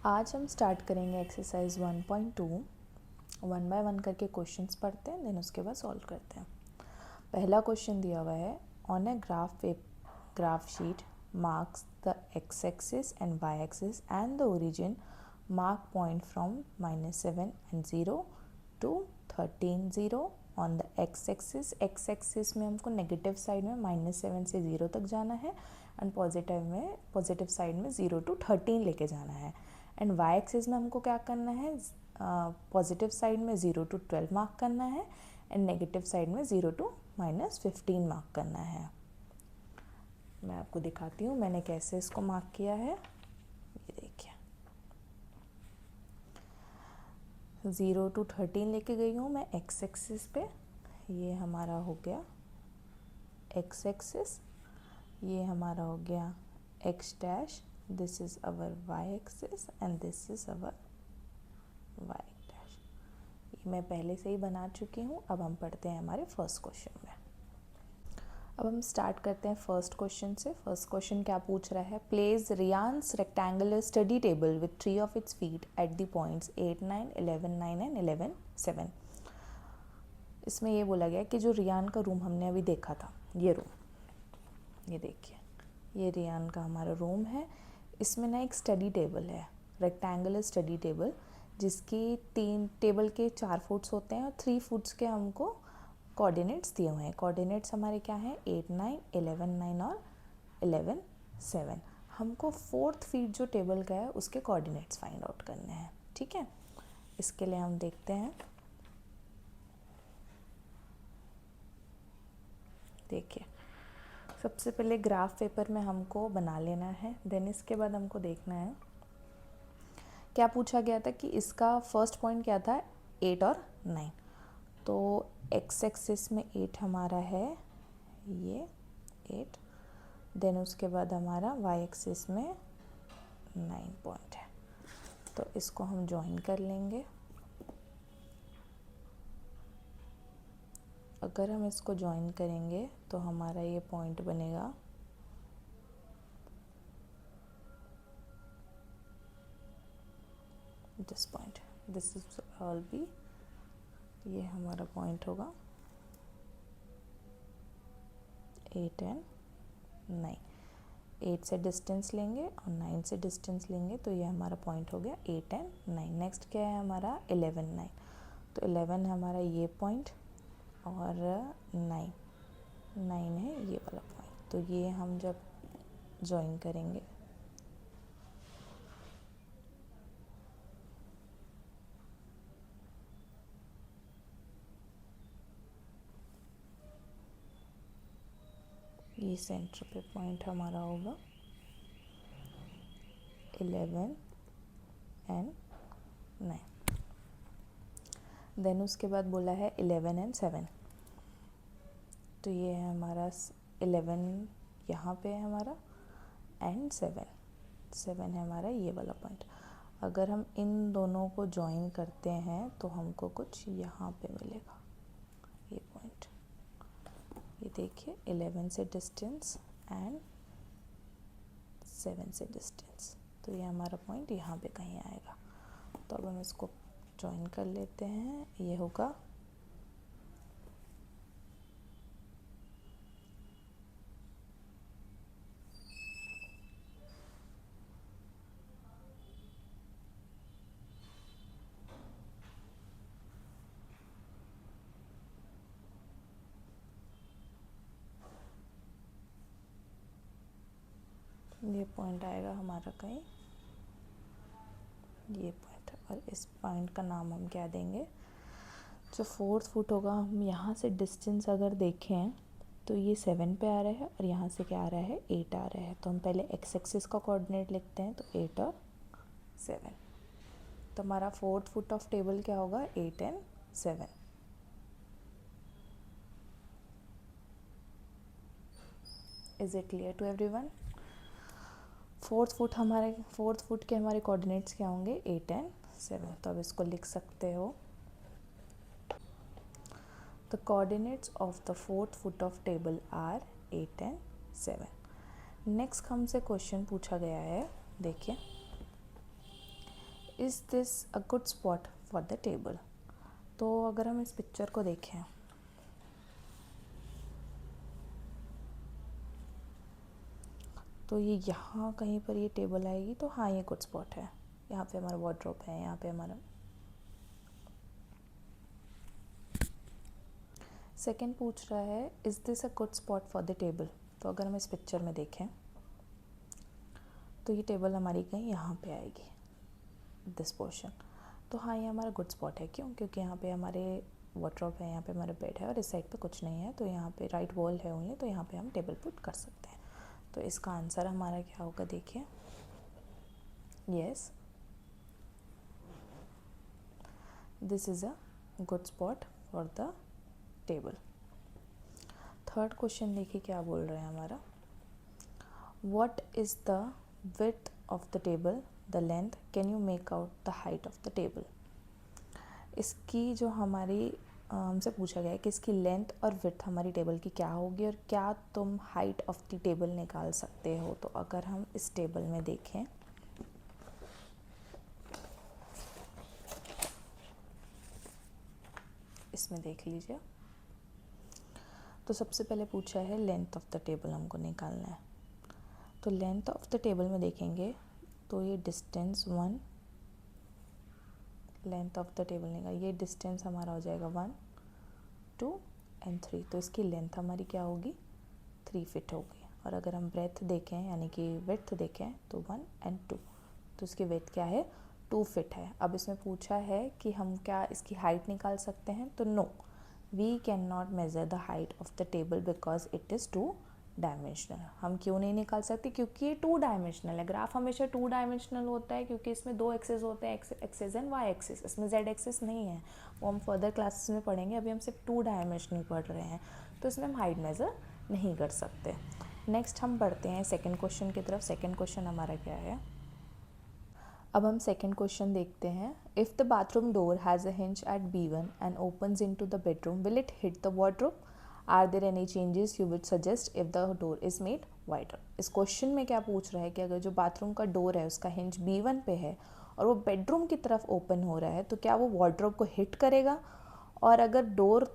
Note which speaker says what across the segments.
Speaker 1: आज हम स्टार्ट करेंगे एक्सरसाइज 1.2। वन बाय वन करके क्वेश्चंस पढ़ते हैं, देन उसके बाद सॉल्व करते हैं। पहला क्वेश्चन दिया हुआ है, on a graph sheet marks the X axis and Y axis and the origin mark point from -7 and 0 to 13 0 on the X axis में हमको नेगेटिव साइड में -7 से 0 तक जाना है एंड पॉजिटिव साइड में 0 to 13 लेके जाना है। एंड वाई एक्सिस में हमको क्या करना है, पॉजिटिव साइड में 0 to 12 मार्क करना है एंड नेगेटिव साइड में 0 to -15 मार्क करना है। मैं आपको दिखाती हूँ मैंने कैसे इसको मार्क किया है। ये देखिए 0 to 13 लेके गई हूँ मैं एक्स एक्सिस पे। ये हमारा हो गया एक्स एक्सिस, ये हमारा हो गया X dash, this is our Y axis and this is our Y dash. ये मैं पहले से ही बना चुकी हूँ। अब हम पढ़ते हैं हमारे फर्स्ट क्वेश्चन में। अब हम स्टार्ट करते हैं फर्स्ट क्वेश्चन से। फर्स्ट क्वेश्चन क्या पूछ रहा है, place Riyan's rectangular study table with 3 of its feet at the points 8 9 11 9 and 11 7। इसमें ये बोला गया कि जो रियान का रूम हमने अभी देखा था, ये रूम, ये देखिए ये रियान का हमारा रूम है। इसमें ना एक स्टडी टेबल है, रेक्टेंगुलर स्टडी टेबल, जिसकी 3 टेबल के 4 फुट्स होते हैं और 3 फुट्स के हमको कोऑर्डिनेट्स दिए हुए हैं। कोऑर्डिनेट्स हमारे क्या हैं, 8 9 11 9 और 11 7। हमको 4th फीट जो टेबल का है उसके कोऑर्डिनेट्स फाइंड आउट करने हैं। ठीक है, इसके लिए हम देखते हैं। देखिए सबसे पहले ग्राफ पेपर में हमको बना लेना है, देन इसके बाद हमको देखना है क्या पूछा गया था कि इसका फर्स्ट पॉइंट क्या था, 8 और 9। तो एक्स एक्सिस में 8 हमारा है, ये 8, देन उसके बाद हमारा वाई एक्सिस में 9 पॉइंट है। तो इसको हम ज्वाइन कर लेंगे। अगर हम इसको ज्वाइन करेंगे तो हमारा ये पॉइंट बनेगा this point, this is all B, ये हमारा पॉइंट होगा 8 and 9। 8 से डिस्टेंस लेंगे और 9 से डिस्टेंस लेंगे तो ये हमारा पॉइंट हो गया 8 and 9। नेक्स्ट क्या है हमारा 11 9। तो 11 हमारा ये पॉइंट और 9 है ये वाला पॉइंट। तो ये हम जब ज्वाइन करेंगे ये सेंटर पे पॉइंट हमारा होगा 11 and 9। देन उसके बाद बोला है 11 and 7। तो ये है हमारा 11 यहाँ पे है हमारा एंड 7 है हमारा ये वाला पॉइंट। अगर हम इन दोनों को ज्वाइन करते हैं तो हमको कुछ यहाँ पे मिलेगा, ये पॉइंट। ये देखिए 11 से डिस्टेंस एंड 7 से डिस्टेंस, तो ये हमारा पॉइंट यहाँ पे कहीं आएगा। तो अब हम इसको ज्वाइन कर लेते हैं। ये होगा ये पॉइंट आएगा हमारा कहीं ये पॉइंट, और इस पॉइंट का नाम हम क्या देंगे, जो 4th फुट होगा। हम यहाँ से डिस्टेंस अगर देखें तो ये 7 पे आ रहा है और यहाँ से क्या आ रहा है 8 आ रहा है। तो हम पहले एक्स एक्सिस का कोऑर्डिनेट लिखते हैं, तो 8 और 7। तो हमारा 4th फुट ऑफ टेबल क्या होगा, 8 and 7। Is it clear to everyone? 4th foot के हमारे कोऑर्डिनेट्स क्या होंगे, 8 and 7। तो अब इसको लिख सकते हो, the coordinates of the 4th foot of table are 8 and 7। Next हमसे क्वेश्चन पूछा गया है, देखिए is this a good spot for the table. तो अगर हम इस पिक्चर को देखें तो ये यहाँ कहीं पर ये टेबल आएगी, तो हाँ ये गुड स्पॉट है। यहाँ पे हमारा वार्डरोब है, यहाँ पे हमारा। सेकंड पूछ रहा है is this a good spot for the table. तो अगर हम इस पिक्चर में देखें तो ये टेबल हमारी कहीं यहाँ पे आएगी, दिस पोर्शन। तो हाँ ये हमारा गुड स्पॉट है। क्यों? क्योंकि यहाँ पे हमारे वार्डरोब है, यहाँ पे हमारा बेड है और इस साइड पे कुछ नहीं है, तो यहाँ पे राइट वॉल है ओनली, तो यहाँ पे हम टेबल पुट कर सकते हैं। तो इसका आंसर हमारा क्या होगा, देखिए, yes this is a good spot for the table. Third question देखिए क्या बोल रहे हैं हमारा, what is the width of the table, the length, can you make out the height of the table. इसकी जो हमारी हमसे पूछा गया है कि इसकी लेंथ और विड्थ हमारी टेबल की क्या होगी और क्या तुम हाइट ऑफ द टेबल निकाल सकते हो। तो अगर हम इस टेबल में देखें, इसमें देख लीजिए, तो सबसे पहले पूछा है लेंथ ऑफ द टेबल हमको निकालना है। तो लेंथ ऑफ द टेबल में देखेंगे तो ये distance 1, length of the table निकाल, ये डिस्टेंस हमारा हो जाएगा 1, 2 एंड 3। तो इसकी लेंथ हमारी क्या होगी, 3 फीट होगी। और अगर हम ब्रेथ देखें यानी कि विड्थ देखें तो 1 एंड 2, तो इसकी विड्थ क्या है, 2 फीट है। अब इसमें पूछा है कि हम क्या इसकी हाइट निकाल सकते हैं, तो no, we can not measure the height of the table because it is 2 dimensional. हम क्यों नहीं निकाल सकते, क्योंकि ये 2 डायमेंशनल है। ग्राफ हमेशा 2 डायमेंशनल होता है क्योंकि इसमें 2 एक्सेस होते हैं, एक्सेस एंड वाई एक्सेस, इसमें जेड एक्सेस नहीं है। वो हम फर्दर क्लासेस में पढ़ेंगे, अभी हम सिर्फ 2 डायमेंशनल पढ़ रहे हैं, तो इसमें हम हाइट मेज़र नहीं कर सकते। नेक्स्ट हम बढ़ते हैं सेकेंड क्वेश्चन की तरफ। सेकेंड क्वेश्चन हमारा क्या है, अब हम सेकेंड क्वेश्चन देखते हैं। If the bathroom door has a hinge at B1 and opens into the bedroom, will it hit the wardrobe? Are there any changes you would suggest if the door is made wider. इस क्वेश्चन में क्या पूछ रहा है कि अगर जो बाथरूम का डोर है उसका हिंज B1 पे है और वो बेडरूम की तरफ ओपन हो रहा है, तो क्या वो वार्डरोब को हिट करेगा? और अगर डोर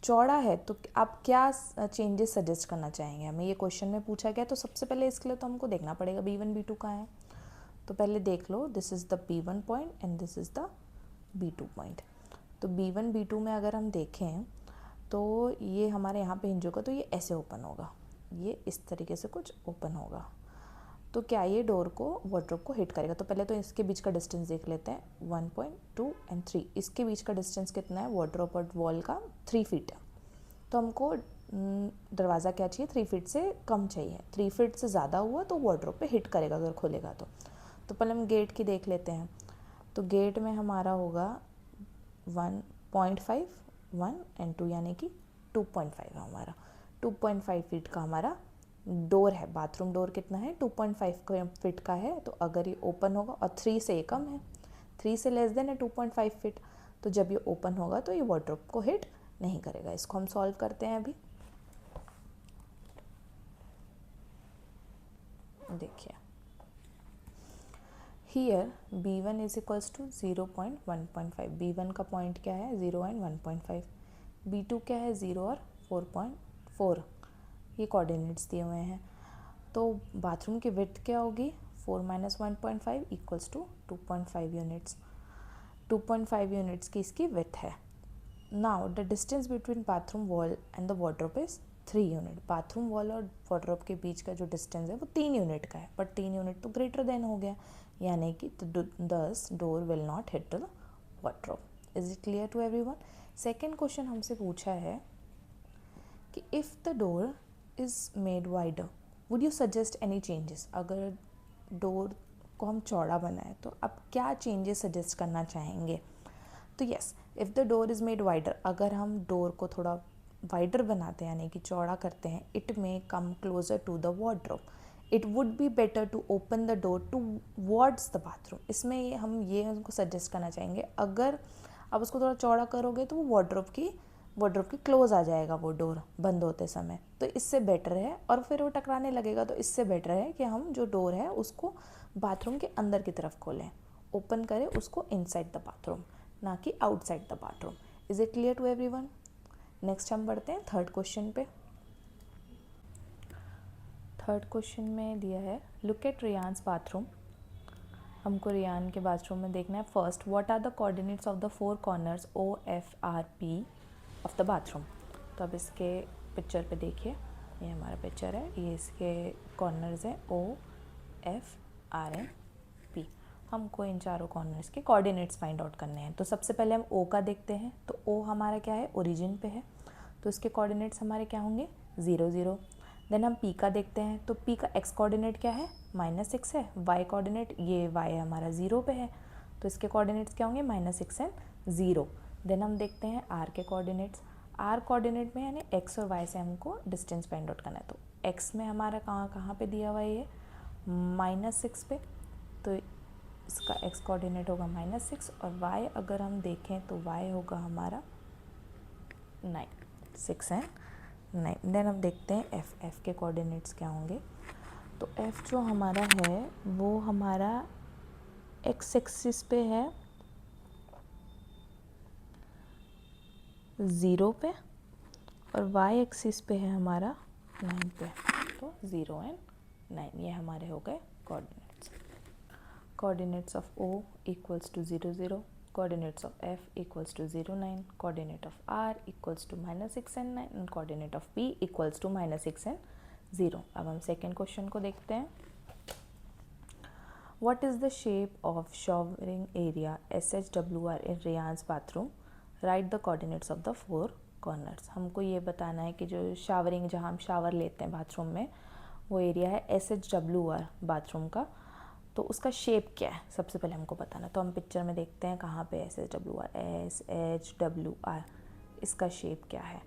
Speaker 1: चौड़ा है तो आप क्या चेंजेस सजेस्ट करना चाहेंगे? हमें ये क्वेश्चन में पूछा गया, तो सबसे पहले इसके लिए तो हमको देखना पड़ेगा B1 B2 कहाँ है। तो पहले देख लो, this is the B1 point and this is the B2 point. तो B1 B2 में अगर हम देखें तो ये हमारे यहाँ पे हिंज होगा, तो ये ऐसे ओपन होगा, ये इस तरीके से कुछ ओपन होगा। तो क्या ये डोर को, वार्डरोब को हिट करेगा? तो पहले तो इसके बीच का डिस्टेंस देख लेते हैं, 1.2 एंड 3। इसके बीच का डिस्टेंस कितना है, वार्डरोब और वॉल का 3 फीट है। तो हमको दरवाज़ा क्या चाहिए, 3 फीट से कम चाहिए। 3 फीट से ज़्यादा हुआ तो वार्डरोब पे हिट करेगा अगर खोलेगा तो पहले हम गेट की देख लेते हैं। तो गेट में हमारा होगा 1.5, 1 एंड 2 यानी कि 2.5 है हमारा। 2.5 फीट का हमारा डोर है। बाथरूम डोर कितना है, 2.5 फीट का है। तो अगर ये ओपन होगा, और 3 से ये कम है, 3 से लेस देन है 2.5 फीट, तो जब ये ओपन होगा तो ये वार्डरोब को हिट नहीं करेगा। इसको हम सॉल्व करते हैं अभी। देखिए, here B1 is equals to 0.1.5। B1 का पॉइंट क्या है, 0 एंड 1.5। B2 क्या है, 0 और 4.4। ये कोऑर्डिनेट्स दिए हुए हैं। तो बाथरूम की विड्थ क्या होगी, 4 minus 1.5 equals to 2.5 units. 2.5 units की इसकी विड्थ है। Now the distance between bathroom wall and the wardrobe is 3 unit. Bathroom wall और वार्डरोब के बीच का जो डिस्टेंस है वो 3 यूनिट का है, बट 3 यूनिट तो ग्रेटर देन हो गया, यानी कि this door will not hit the wardrobe. Is it clear to everyone? Second question हमसे पूछा है कि if the door is made wider would you suggest any changes. अगर डोर को हम चौड़ा बनाए तो आप क्या चेंजेस सजेस्ट करना चाहेंगे? तो yes, if the door is made wider, अगर हम डोर को थोड़ा वाइडर बनाते हैं यानी कि चौड़ा करते हैं, it may come closer to the wardrobe. It would be better to open the door towards the bathroom. इसमें हम ये उनको सजेस्ट करना चाहेंगे, अगर आप उसको थोड़ा चौड़ा करोगे तो वो वार्डरोब की क्लोज आ जाएगा वो डोर बंद होते समय, तो इससे बेटर है। और फिर वो टकराने लगेगा, तो इससे बेटर है कि हम जो डोर है उसको बाथरूम के अंदर की तरफ खोलें, ओपन करें उसको इनसाइड द बाथरूम, ना कि outside the bathroom. Is it clear to everyone? Next हम बढ़ते हैं थर्ड क्वेश्चन पे। थर्ड क्वेश्चन में दिया है लुक एट रियान्स बाथरूम। हमको रियान के बाथरूम में देखना है first what are the coordinates of the four corners O F R P of the bathroom. तो अब इसके पिक्चर पे देखिए, ये हमारा पिक्चर है, ये इसके कॉर्नर्स हैं O F R and P. हमको इन चारों कॉर्नर्स के कोऑर्डिनेट्स फाइंड आउट करने हैं। तो सबसे पहले हम ओ का देखते हैं। तो ओ हमारा क्या है, ओरिजिन पे है, तो इसके कोऑर्डिनेट्स हमारे क्या होंगे 0 0। देन हम पी का देखते हैं। तो पी का एक्स कोऑर्डिनेट क्या है -6 है, वाई कोऑर्डिनेट ये वाई हमारा 0 पे है, तो इसके कोऑर्डिनेट्स क्या होंगे -6 एंड 0। देन हम देखते हैं आर के कोऑर्डिनेट्स। आर कोऑर्डिनेट में यानी एक्स और वाई से हमको डिस्टेंस फाइंड आउट करना है। तो एक्स में हमारा कहाँ पे दिया हुआ है, -6 पे, तो इसका एक्स कोऑर्डिनेट होगा -6 और वाई अगर हम देखें तो वाई होगा हमारा 9, 6 एंड 9। देन हम देखते हैं एफ के कोऑर्डिनेट्स क्या होंगे। तो एफ जो हमारा है वो हमारा एक्स एक्सिस पे है 0 पे और वाई एक्सिस पे है हमारा 9 पे। तो 0 एंड 9 ये हमारे हो गए coordinates. Coordinates of O equals to 0 0, coordinates of F equals to 0 9, coordinate of R equals to -6 and 9 and coordinate of P equals to -6 and 0। अब हम सेकेंड क्वेश्चन को देखते हैं। What is the shape of showering area SHWR in Riyan's bathroom? Write the coordinates of the four corners। हमको ये बताना है कि जो शावरिंग, जहाँ हम शावर लेते हैं बाथरूम में, वो एरिया है SHWR बाथरूम का, तो उसका शेप क्या है सबसे पहले हमको बताना। तो हम पिक्चर में देखते हैं कहाँ पे SHWR इसका शेप क्या है।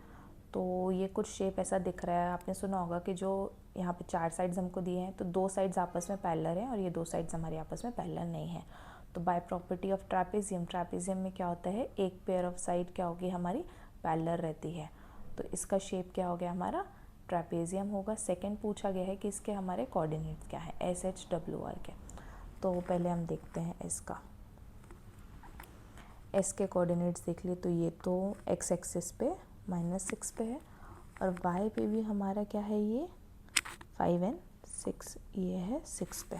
Speaker 1: तो ये कुछ शेप ऐसा दिख रहा है, आपने सुना होगा कि जो यहाँ पे 4 साइड्स हमको दिए हैं तो 2 साइड्स आपस में पैरेलल हैं और ये 2 साइड्स हमारे आपस में पैरेलल नहीं है। तो बाय प्रॉपर्टी ऑफ ट्रैपेजियम में क्या होता है, एक पेयर ऑफ साइड क्या होगी हमारी पैरेलल रहती है। तो इसका शेप क्या हो गया हमारा ट्रैपेजियम होगा। सेकेंड पूछा गया है कि इसके हमारे कोऑर्डिनेट्स क्या है SHWR के। तो पहले हम देखते हैं इसका एस के कोऑर्डिनेट्स देख लिए। तो ये तो एक्स एक्सिस पे -6 पे है और वाई पे भी हमारा क्या है, ये 5 and 6, ये है 6 पे।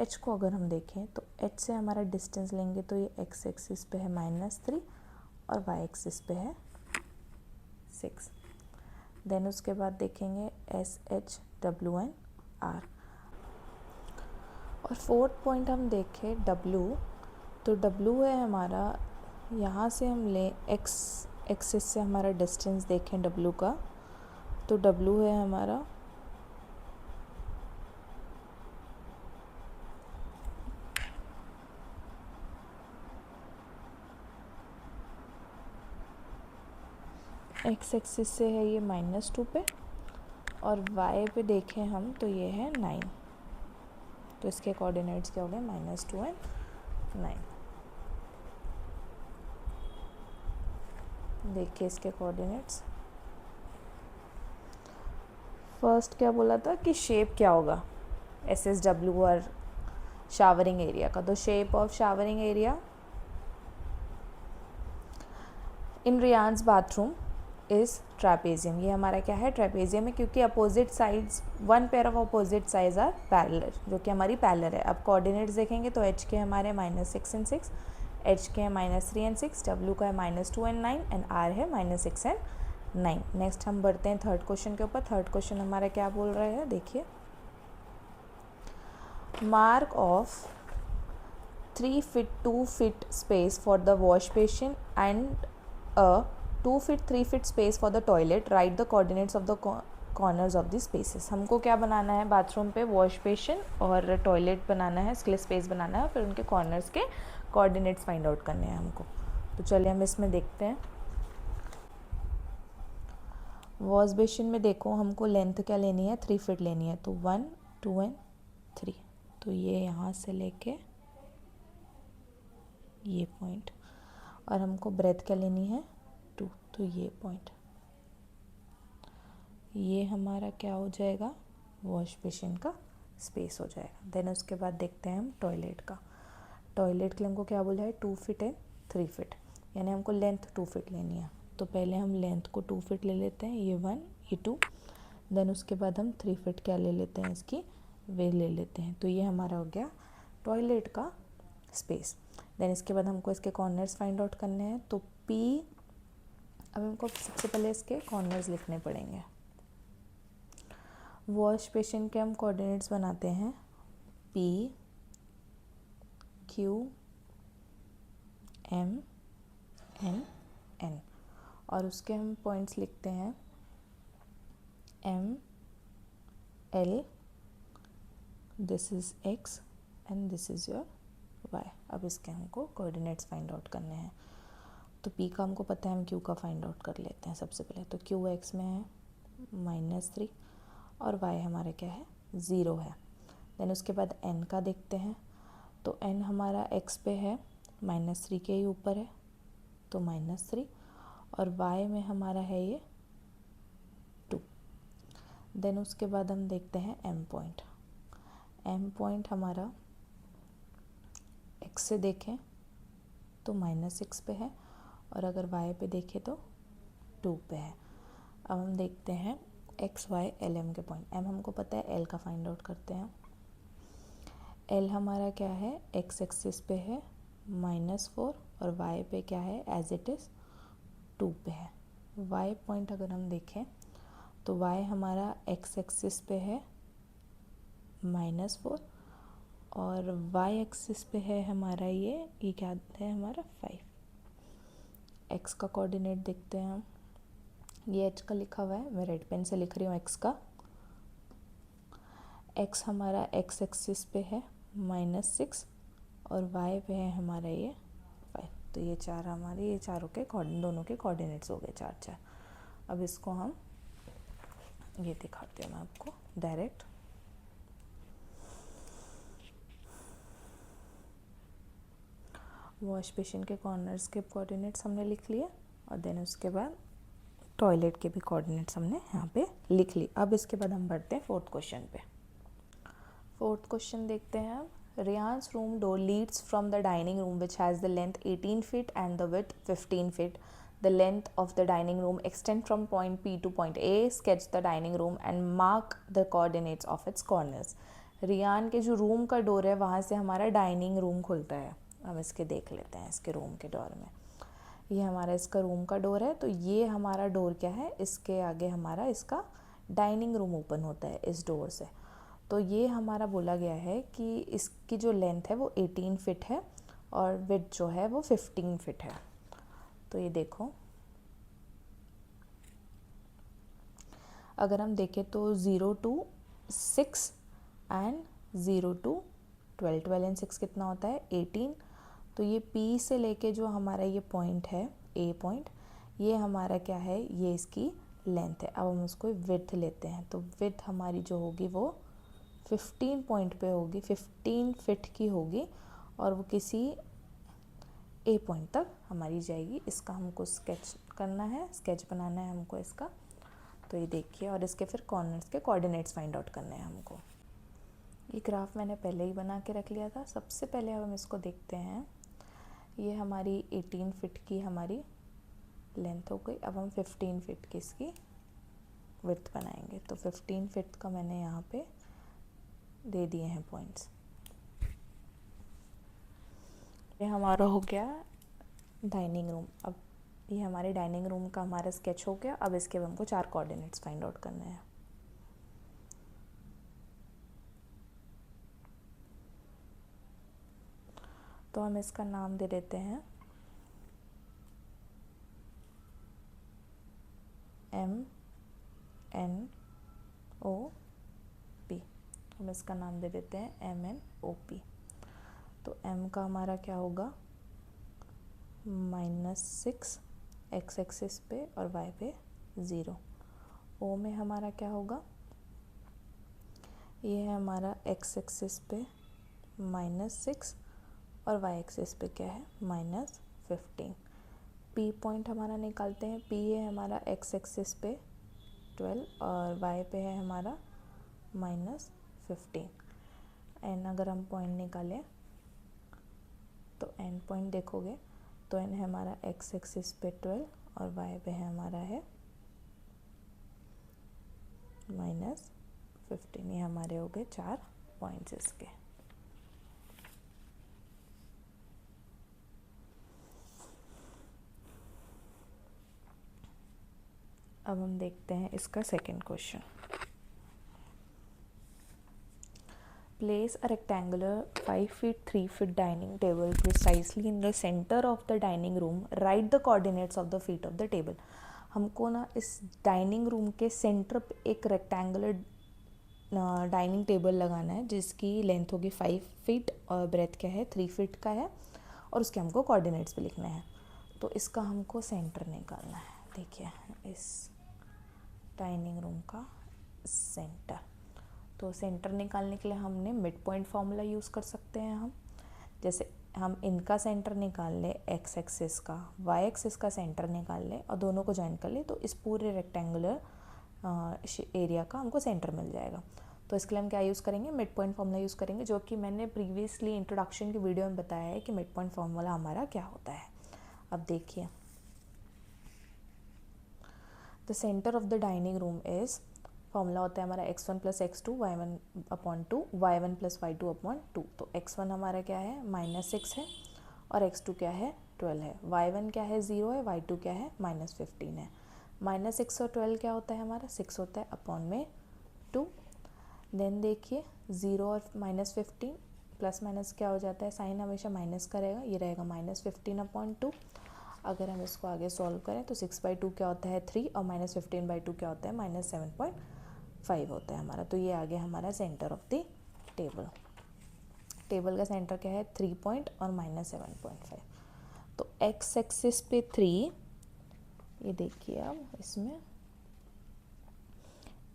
Speaker 1: एच को अगर हम देखें तो एच से हमारा डिस्टेंस लेंगे तो ये एक्स एक्सिस पे है -3 और वाई एक्सिस पे है 6। देन उसके बाद देखेंगे SHW एंड R। और फोर्थ पॉइंट हम देखें W, तो W है हमारा, यहाँ से हम ले एक्स एक्सिस से हमारा डिस्टेंस देखें W का, तो W है हमारा एक्स एक्सिस से है ये -2 पे और Y पे देखें हम तो ये है 9। तो इसके कोऑर्डिनेट्स क्या हो गए -2 एंड 9। देखिए इसके कोऑर्डिनेट्स। फर्स्ट क्या बोला था कि शेप क्या होगा SHWR शावरिंग एरिया का। तो shape of showering area in Riyan's bathroom is trapezium. ये हमारा क्या है ट्रैपेजियम है, क्योंकि opposite sides, one pair of opposite sides are parallel, जो कि हमारी पैरेलल है। अब कोऑर्डिनेट्स देखेंगे तो एच के हमारे -6 and 6, एच के है -3 and 6, डब्ल्यू का है -2 and 9 एंड आर है -6 and 9। नेक्स्ट हम बढ़ते हैं थर्ड क्वेश्चन के ऊपर। थर्ड क्वेश्चन हमारा क्या बोल रहा है, देखिए mark of 3 feet 2 feet space for the wash basin and a 2 feet 3 feet space for the toilet। Write the coordinates of the corners of the spaces। हमको क्या बनाना है बाथरूम पे, वॉश बेसिन और टॉयलेट बनाना है, इसके लिए स्पेस बनाना है, फिर उनके कॉर्नर्स के कोऑर्डिनेट्स फाइंड आउट करने हैं हमको। तो चलिए हम इसमें देखते हैं। वॉश बेसिन में देखो हमको लेंथ क्या लेनी है 3 feet लेनी है, तो 1 2 एंड 3। तो ये यहाँ से लेके ये पॉइंट, और हमको ब्रेथ क्या लेनी है 2, तो ये पॉइंट, ये हमारा क्या हो जाएगा वॉश बेसिन का स्पेस हो जाएगा। देन उसके बाद देखते हैं हम टॉयलेट का। टॉयलेट के लिए हमको क्या बोला है 2 फीट एंड 3 फीट, यानी हमको लेंथ 2 फीट लेनी है। तो पहले हम लेंथ को 2 फीट ले लेते हैं, ये 1 ये 2, देन उसके बाद हम 3 फीट क्या ले लेते हैं, इसकी वे ले लेते हैं। तो ये हमारा हो गया टॉयलेट का स्पेस। देन इसके बाद हमको इसके कॉर्नर्स फाइंड आउट करने हैं। तो P, अब हमको सबसे पहले इसके कॉर्नर्स लिखने पड़ेंगे। वॉश बेसिन के हम कोऑर्डिनेट्स बनाते हैं P Q M N N, और उसके हम पॉइंट्स लिखते हैं M L, this is X and this is your Y। अब इसके हमको कोऑर्डिनेट्स फाइंड आउट करने हैं। तो P का हमको पता है, हम Q का फाइंड आउट कर लेते हैं सबसे पहले। तो Q X में है -3 और Y हमारा क्या है 0 है। देन उसके बाद N का देखते हैं। तो N हमारा X पे है -3 के ही ऊपर है, तो -3, और Y में हमारा है ये 2। देन उसके बाद हम देखते हैं M पॉइंट। M पॉइंट हमारा X से देखें तो -6 पे है, और अगर Y पे देखें तो 2 पे है। अब हम देखते हैं एक्स वाई एल एम के पॉइंट। एम हमको पता है, एल का फाइंड आउट करते हैं। एल हमारा क्या है, एक्स एक्सिस पे है -4, और वाई पे क्या है एज इट इज़ 2 पे है। वाई पॉइंट अगर हम देखें तो वाई हमारा एक्स एक्सिस पे है -4, और वाई एक्सिस पे है हमारा ये क्या है हमारा 5। एक्स का कोऑर्डिनेट देखते हैं हम, ये एच का लिखा हुआ है, मैं रेड पेन से लिख रही हूँ एक्स का। एक्स हमारा एक्स एक्सिस पे है -6, और वाई पे है हमारा ये 5। तो ये चार हमारे, ये चारों के दोनों के कोऑर्डिनेट्स हो गए 4। अब इसको हम ये दिखाते हैं मैं आपको डायरेक्ट। वॉश बेसिन के कॉर्नर्स के कोऑर्डिनेट्स हमने लिख लिए, और देन उसके बाद टॉयलेट के भी कोऑर्डिनेट्स हमने यहाँ पे लिख ली। अब इसके बाद हम बढ़ते हैं 4th क्वेश्चन पे। 4th क्वेश्चन देखते हैं हम। Riyan's room door leads from the dining room which has the length 18 feet and the width 15 feet. The length of the dining room extend from point P to point A। Sketch the dining room and mark the coordinates of its corners. Riyan के जो room का door है वहाँ से हमारा dining room खुलता है। हम इसके देख लेते हैं, इसके रूम के डोर में ये हमारा इसका रूम का डोर है। तो ये हमारा डोर क्या है, इसके आगे हमारा इसका डाइनिंग रूम ओपन होता है इस डोर से। तो ये हमारा बोला गया है कि इसकी जो लेंथ है वो 18 फीट है, और विड्थ जो है वो 15 फीट है। तो ये देखो, अगर हम देखें तो 0 to 6 एंड 0 to 12, 12 एंड 6 कितना होता है 18। तो ये P से लेके जो हमारा ये पॉइंट है A पॉइंट, ये हमारा क्या है, ये इसकी लेंथ है। अब हम उसको विड्थ लेते हैं। तो विड्थ हमारी जो होगी वो 15 पॉइंट पे होगी, 15 फीट की होगी, और वो किसी A पॉइंट तक हमारी जाएगी। इसका हमको स्केच करना है, स्केच बनाना है हमको इसका। तो ये देखिए, और इसके फिर कॉर्नर्स के कोऑर्डिनेट्स फाइंड आउट करने हैं हमको। ये ग्राफ मैंने पहले ही बना के रख लिया था। सबसे पहले अब हम इसको देखते हैं। ये हमारी 18 फीट की हमारी लेंथ हो गई। अब हम 15 फीट की इसकी विड्थ बनाएंगे। तो 15 फीट का मैंने यहाँ पे दे दिए हैं पॉइंट्स। ये हमारा हो गया डाइनिंग रूम। अब ये हमारे डाइनिंग रूम का हमारा स्केच हो गया। अब इसके हमको 4 कोऑर्डिनेट्स फाइंड आउट करने हैं। तो हम इसका नाम दे देते हैं MNOP। हम इसका नाम दे देते हैं MNOP। तो M का हमारा क्या होगा -6 एक्स एक्सिस पे और Y पे 0। O में हमारा क्या होगा, ये है हमारा एक्स एक्सिस पे -6 और Y एक्सिस पे क्या है -15। P पॉइंट हमारा निकालते हैं। P है हमारा एक्स एक्सिस पे 12 और Y पे है हमारा -15। एंड अगर हम पॉइंट निकालें तो एंड पॉइंट देखोगे तो एन है हमारा एक्स एक्सिस पे 12 और वाई पे है हमारा है -15। ये हमारे हो गए 4 पॉइंट्स इसके। अब हम देखते हैं इसका second question. Place a rectangular 5 feet 3 feet dining table precisely in the center of the dining room. Write the coordinates of the feet of the table. हमको ना इस डाइनिंग रूम के सेंटर पे एक रेक्टेंगुलर डाइनिंग टेबल लगाना है जिसकी length होगी 5 फीट और ब्रेथ क्या है 3 फीट का है, और उसके हमको कोऑर्डिनेट्स भी लिखने हैं। तो इसका हमको सेंटर निकालना है। देखिए इस डाइनिंग रूम का सेंटर, तो सेंटर निकालने के लिए हमने मिड पॉइंट फार्मूला यूज़ कर सकते हैं। हम जैसे हम इनका सेंटर निकाल ले एक्स एक्सिस का, वाई एक्सिस का सेंटर निकाल ले और दोनों को ज्वाइन कर ले, तो इस पूरे रेक्टेंगुलर एरिया का हमको सेंटर मिल जाएगा। तो इसके लिए हम क्या यूज़ करेंगे, मिड पॉइंट फार्मूला यूज़ करेंगे, जो कि मैंने प्रीवियसली इंट्रोडक्शन की वीडियो में बताया है कि मिड पॉइंट फार्मूला हमारा क्या होता है। अब देखिए, the centre of the dining room is, formula होता है हमारा x1 + x2 y1/2 y1 + y2/2। तो x1 हमारा क्या है -6 है और x2 क्या है 12 है, y1 क्या है 0 है, y2 क्या है -15 है। -6 और 12 क्या होता है हमारा 6 होता है /2। देन देखिए 0 और -15 प्लस माइनस क्या हो जाता है, साइन हमेशा माइनस का रहेगा, ये रहेगा -15/2। अगर हम इसको आगे सॉल्व करें तो 6/2 क्या होता है 3 और -15/2 क्या होता है -7.5 होता है हमारा। तो ये आ गया हमारा centre of the table. Table का सेंटर क्या है 3 पॉइंट और -7.5। तो एक्स एक्सिस पे 3, ये देखिए अब इसमें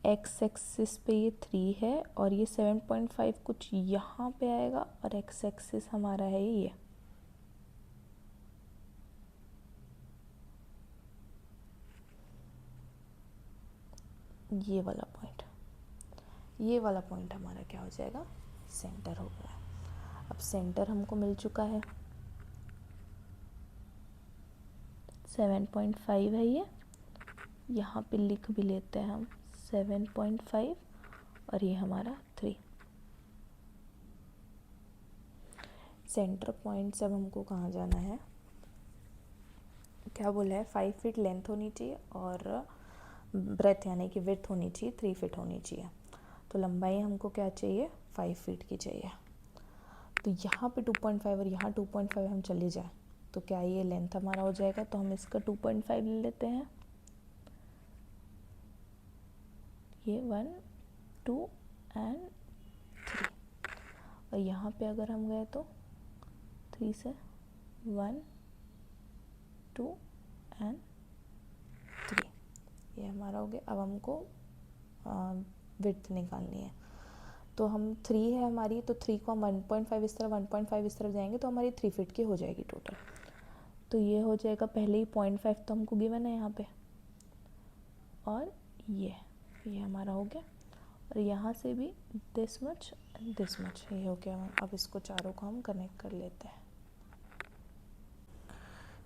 Speaker 1: एक्स एक्सिस पे ये 3 है और ये 7.5 कुछ यहाँ पे आएगा, और एक्स एक्सिस हमारा है ये वाला पॉइंट, ये वाला पॉइंट हमारा क्या हो जाएगा सेंटर हो गया। अब सेंटर हमको मिल चुका है 7.5 है, ये यहाँ पे लिख भी लेते हैं हम 7.5 और ये हमारा 3। सेंटर पॉइंट से अब हमको कहाँ जाना है, क्या बोला है 5 फीट लेंथ होनी चाहिए और ब्रेथ यानी कि विड्थ होनी चाहिए 3 फीट होनी चाहिए। तो लंबाई हमको क्या चाहिए 5 फीट की चाहिए। तो यहाँ पे 2.5 और यहाँ 2.5 हम चले जाए तो क्या ये लेंथ हमारा हो जाएगा, तो हम इसका 2.5 ले लेते हैं। ये 1 2 एंड 3, और यहाँ पे अगर हम गए तो 3 से 1 2 एंड 3, ये हमारा हो गया। अब हमको विड्थ निकालनी है, तो हम 3 है हमारी, तो 3 को हम 1.5 इस तरफ 1.5 इस तरफ जाएंगे तो हमारी 3 फीट की हो जाएगी टोटल। तो ये हो जाएगा, पहले ही 0.5 तो हमको गिवन है यहाँ पे, और ये हमारा हो गया, और यहाँ से भी दिस मच ये हो गया। अब इसको चारों को हम कनेक्ट कर लेते हैं।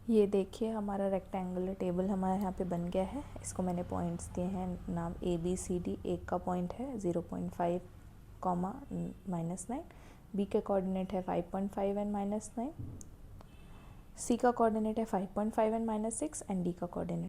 Speaker 1: ये देखिए हमारा रेक्टेंगुलर टेबल हमारा यहाँ पे बन गया है। इसको मैंने पॉइंट्स दिए हैं नाम ABCD। एक का पॉइंट है 0.5, -9, बी के कोऑर्डिनेट है 5.5 एंड -9, सी का कोऑर्डिनेट है 5.5 एंड -6 एंड डी का कोऑर्डिनेट